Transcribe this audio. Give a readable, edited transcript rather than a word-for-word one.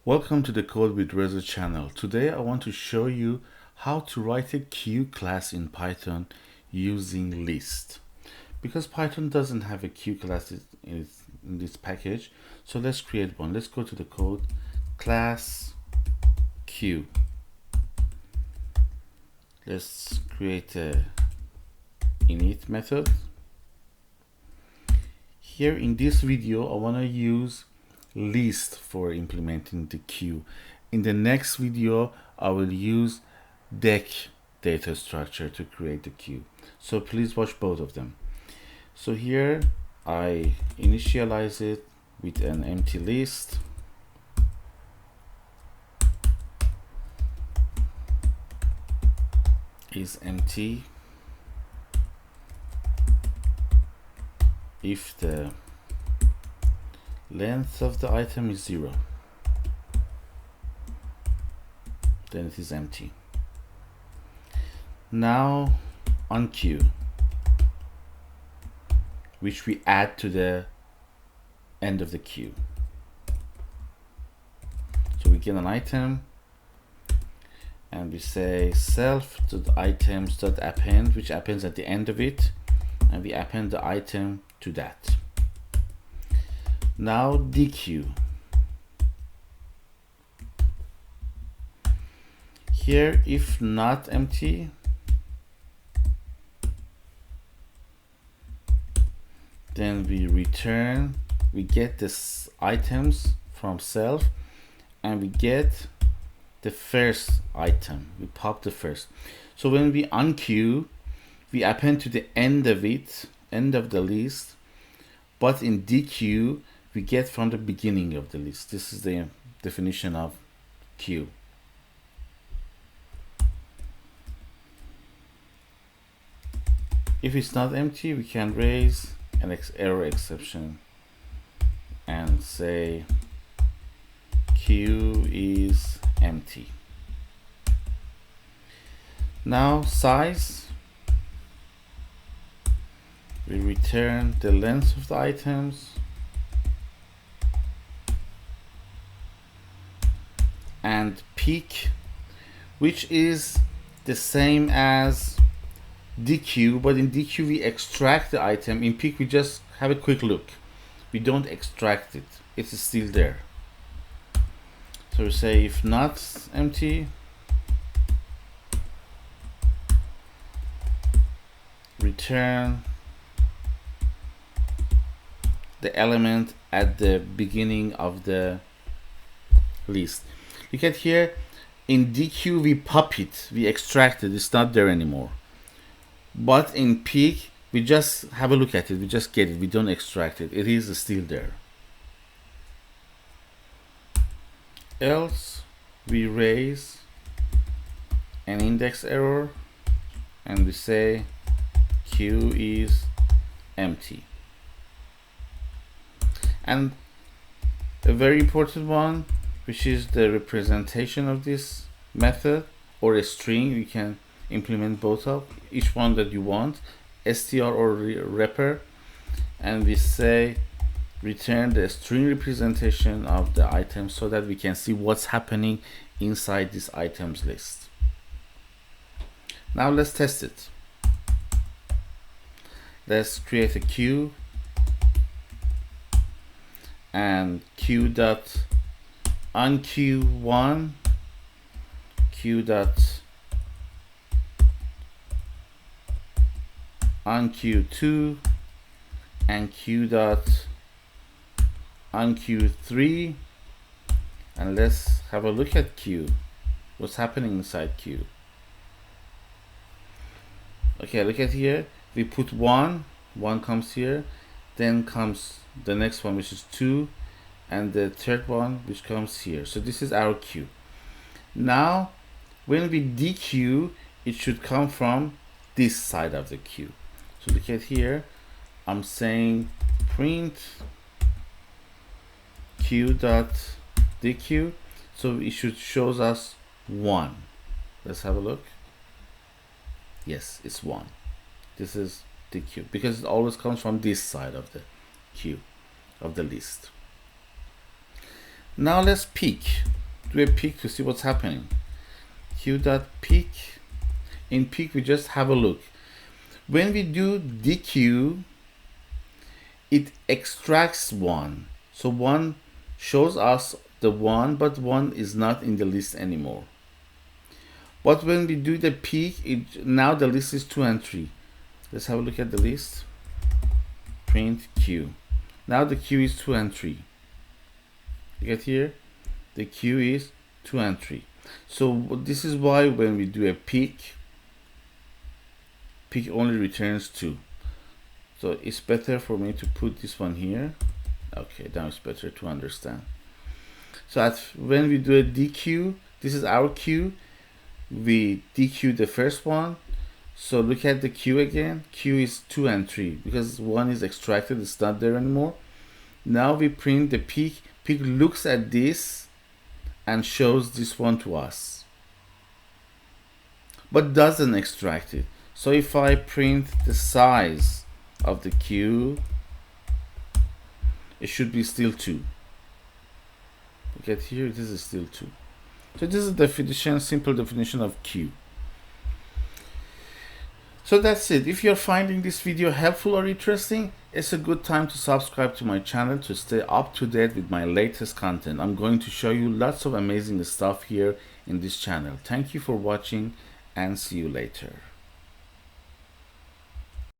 Welcome to the Code with Reza channel. Today I want to show you how to write a queue class in Python using list. Because Python doesn't have a queue class in this package, so let's create one. Let's go to the code, class queue. Let's create a init method. Here in this video I want to use list for implementing the queue. In the next video I will use deque data structure to create the queue, so please watch both of them. So here I initialize it with an empty list, is empty if the length of the item is 0, then it is empty. Now on queue, which we add to the end of the queue. So we get an item and we say self.items.append, which appends at the end of it, and we append the item to that. Now deque. Here, if not empty, then we return, we get this items from self, and we get the first item. We pop the first. So when we unqueue, we append to the end of it, end of the list, but in deque, we get from the beginning of the list. This is the definition of queue. If it's not empty, we can raise an error exception and say queue is empty. Now size, we return the length of the items and peak, which is the same as deque, but in deque we extract the item. In peak we just have a quick look, we don't extract it, it is still there. So we say if not empty, return the element at the beginning of the list. Look at here, in deque we pop it, we extract it, it's not there anymore. But in peak we just have a look at it, we just get it, we don't extract it, it is still there. Else we raise an index error and we say queue is empty. And a very important one, which is the representation of this method, or a string. You can implement both of each one that you want, str or repr, and we say return the string representation of the item so that we can see what's happening inside this items list. Now let's test it. Let's create a queue and queue dot unqueue1, queue dot unqueue2, and queue dot unqueue3, and let's have a look at queue, what's happening inside queue. Okay, look at here, we put one comes here, then comes the next one, which is 2, and the third one which comes here. So this is our queue. Now when we deque, it should come from this side of the queue. So look at here, I'm saying print queue.deque, so it should shows us 1. Let's have a look. Yes, it's 1. This is deque because it always comes from this side of the queue of the list. Now let's peek. do a peek to see what's happening. Q.peek. In peek, we just have a look. When we do dequeue, it extracts one. So one shows us the one, but one is not in the list anymore. But when we do the peek, now the list is 2 and 3. Let's have a look at the list. Print Q. Now the Q is 2 and 3. You get here? The Q is 2 and 3. So this is why when we do a peek, peek only returns 2. So it's better for me to put this one here. Okay, now it's better to understand. So when we do a dequeue, this is our queue. We dequeue the first one. So look at the queue again. Queue is 2 and 3 because 1 is extracted, it's not there anymore. Now we print the peek. Peek looks at this and shows this one to us, but doesn't extract it. So if I print the size of the queue, it should be still 2. Look at here, this is still 2. So this is the definition, simple definition of queue. So that's it. If you're finding this video helpful or interesting, it's a good time to subscribe to my channel to stay up to date with my latest content. I'm going to show you lots of amazing stuff here in this channel. Thank you for watching and see you later.